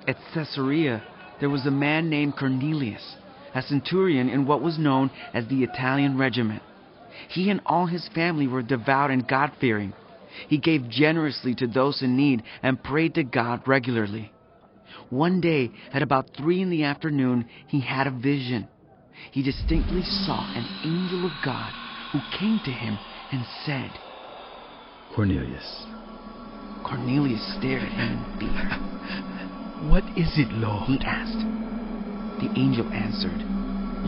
At Caesarea, there was a man named Cornelius, a centurion in what was known as the Italian regiment. He and all his family were devout and God-fearing. He gave generously to those in need and prayed to God regularly. One day, at about 3 p.m, he had a vision. He distinctly saw an angel of God who came to him and said, Cornelius. Cornelius stared at him in fear. What is it, Lord? He asked. The angel answered,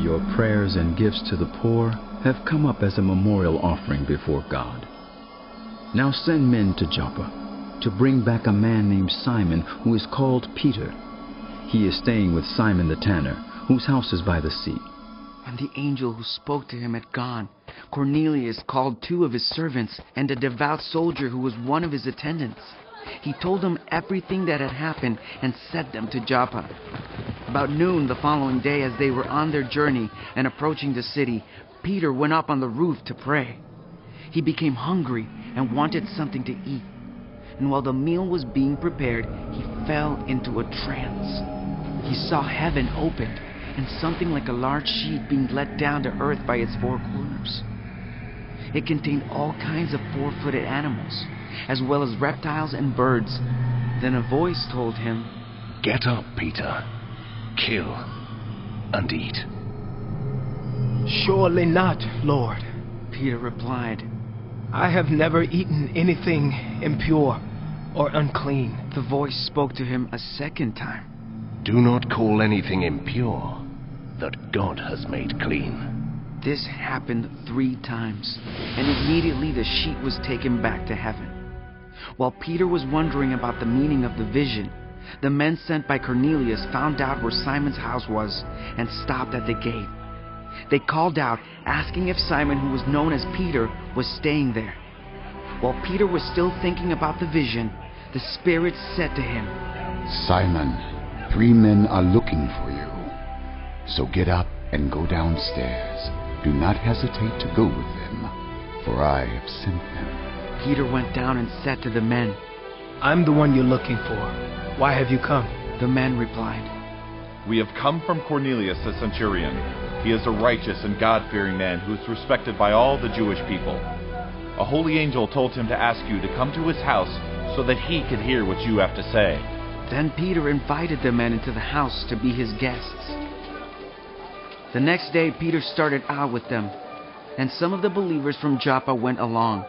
Your prayers and gifts to the poor have come up as a memorial offering before God. Now send men to Joppa to bring back a man named Simon who is called Peter. He is staying with Simon the tanner, whose house is by the sea. When the angel who spoke to him had gone, Cornelius called 2 of his servants and a devout soldier who was one of his attendants. He told them everything that had happened and sent them to Joppa. About noon the following day, as they were on their journey and approaching the city, Peter went up on the roof to pray. He became hungry and wanted something to eat. And while the meal was being prepared, he fell into a trance. He saw heaven opened and something like a large sheet being let down to earth by its 4 corners. It contained all kinds of 4-footed animals, as well as reptiles and birds. Then a voice told him, Get up, Peter. Kill and eat. Surely not, Lord. Peter replied. I have never eaten anything impure or unclean. The voice spoke to him a second time. Do not call anything impure that God has made clean. This happened 3 times, and immediately the sheet was taken back to heaven. While Peter was wondering about the meaning of the vision, the men sent by Cornelius found out where Simon's house was and stopped at the gate. They called out, asking if Simon, who was known as Peter, was staying there. While Peter was still thinking about the vision, the Spirit said to him, Simon, 3 men are looking for you. So get up and go downstairs. Do not hesitate to go with them, for I have sent them. Peter went down and said to the men, I'm the one you're looking for. Why have you come? The men replied, We have come from Cornelius the centurion. He is a righteous and God-fearing man who is respected by all the Jewish people. A holy angel told him to ask you to come to his house so that he could hear what you have to say. Then Peter invited the men into the house to be his guests. The next day Peter started out with them, and some of the believers from Joppa went along.